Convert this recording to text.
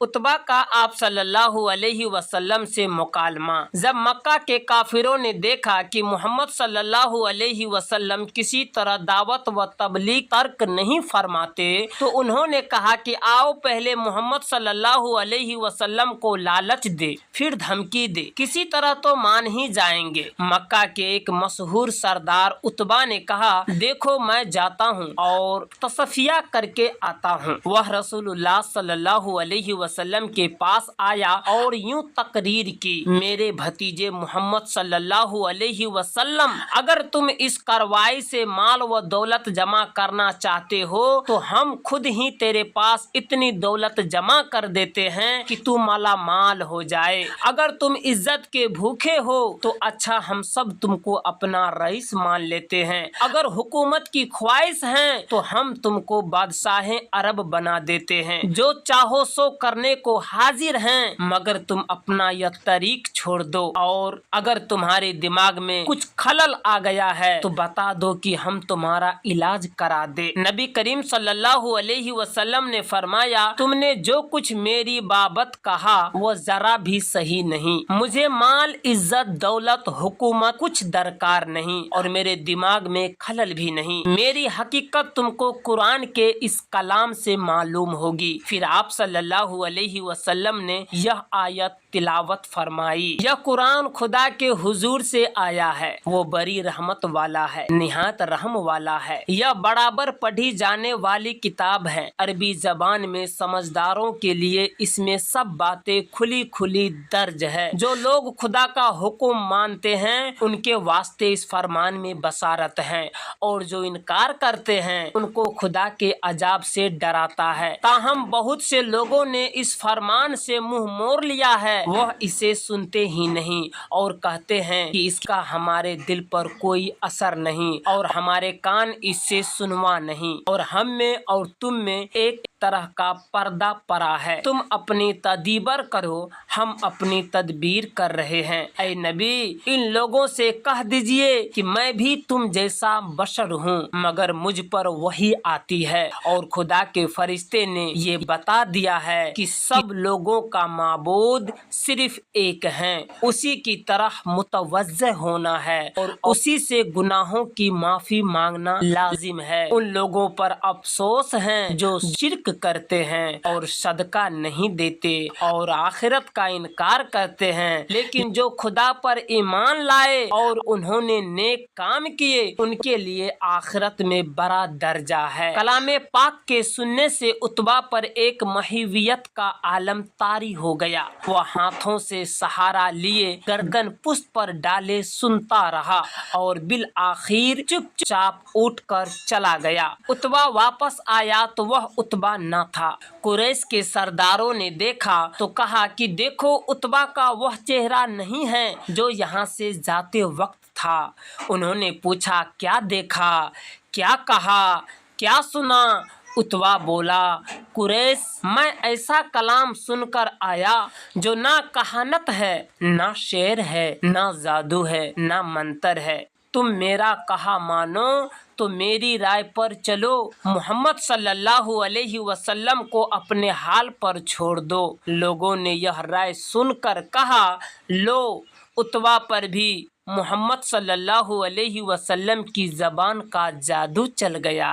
Utba का आप सल्लल्लाहु अलैहि वसल्लम से मुकालमा। जब मक्का के काफिरों ने देखा कि मोहम्मद सल्लल्लाहु अलैहि वसल्लम किसी तरह दावत व तबलीग तर्क नहीं फरमाते तो उन्होंने कहा कि आओ पहले मोहम्मद सल्लल्लाहु अलैहि वसल्लम को लालच दे, फिर धमकी दे, किसी तरह तो मान ही जाएंगे। मक्का के एक मशहूर सरदार उत्बा ने कहा, देखो मैं जाता हूँ और तसफिया करके आता हूँ। वह रसूलुल्लाह सल्लल्लाहु अलैहि वसल्लम के पास आया और यूं तकरीर की, मेरे भतीजे मोहम्मद सल्लल्लाहु अलैहि वसल्लम, अगर तुम इस कार्रवाई से माल व दौलत जमा करना चाहते हो तो हम खुद ही तेरे पास इतनी दौलत जमा कर देते हैं कि तू माला माल हो जाए। अगर तुम इज्जत के भूखे हो तो अच्छा, हम सब तुमको अपना रईस मान लेते हैं। अगर हुकूमत की ख्वाहिश है तो हम तुमको बादशाह अरब बना देते हैं। जो चाहो सो करने को हाजिर हैं, मगर तुम अपना यह तरीक छोड़ दो। और अगर तुम्हारे दिमाग में कुछ खलल आ गया है तो बता दो कि हम तुम्हारा इलाज करा दे। नबी करीम सल्लल्लाहु अलैहि वसल्लम ने फरमाया, तुमने जो कुछ मेरी बाबत कहा वो जरा भी सही नहीं। मुझे माल, इज्जत, दौलत, हुकूमत कुछ दरकार नहीं और मेरे दिमाग में खलल भी नहीं। मेरी हकीकत तुमको कुरान के इस कलाम से मालूम होगी। फिर आप सल्लल्लाहु अलैहि वसल्लम ने यह आयत तिलावत फरमाई। यह कुरान खुदा के हुजूर से आया है, वो बड़ी रहमत वाला है, निहायत रहम वाला है। यह बराबर पढ़ी जाने वाली किताब है। अरबी जबान में समझदारों के लिए इसमें सब बातें खुली खुली दर्ज है। जो लोग खुदा का हुक्म मानते हैं उनके वास्ते इस फरमान में बसारत है और जो इनकार करते हैं उनको खुदा के अजाब से डराता है। ताहम बहुत से लोगों ने इस फरमान से मुंह मोड़ लिया है, वह इसे सुनते ही नहीं और कहते हैं कि इसका हमारे दिल पर कोई असर नहीं और हमारे कान इससे सुनवा नहीं और हम में और तुम में एक तरह का पर्दा पड़ा है। तुम अपनी तदबीर करो, हम अपनी तदबीर कर रहे हैं। ऐ नबी, इन लोगों से कह दीजिए कि मैं भी तुम जैसा बशर हूँ, मगर मुझ पर वही आती है और खुदा के फरिश्ते ने ये बता दिया है कि सब लोगों का माबूद सिर्फ एक है, उसी की तरह मुतवज्जह होना है और उसी से गुनाहों की माफी मांगना लाजिम है। उन लोगों पर अफसोस है जो शिर्क करते हैं और सदका नहीं देते और आखिरत का इनकार करते हैं, लेकिन जो खुदा पर ईमान लाए और उन्होंने नेक काम किए उनके लिए आखिरत में बड़ा दर्जा है। कलामे पाक के सुनने से उत्बा पर एक महवियत का आलम तारी हो गया। वह हाथों से सहारा लिए गर्दन पुष्ट पर डाले सुनता रहा और बिल आखिर चुपचाप उठकर चला गया। उत्बा वापस आया तो वह उत्बा न था। कुरैश के सरदारों ने देखा तो कहा कि देखो, उत्बा का वह चेहरा नहीं है जो यहाँ से जाते वक्त था। उन्होंने पूछा, क्या देखा, क्या कहा, क्या सुना? उत्बा बोला, कुरैश, मैं ऐसा कलाम सुनकर आया जो ना कहानत है, ना शेर है, ना जादू है, ना मंतर है। तुम मेरा कहा मानो तो मेरी राय पर चलो, मोहम्मद सल्लल्लाहु अलैहि वसल्लम को अपने हाल पर छोड़ दो। लोगों ने यह राय सुनकर कहा, लो, उत्बा पर भी मोहम्मद सल्लल्लाहु अलैहि वसल्लम की ज़बान का जादू चल गया।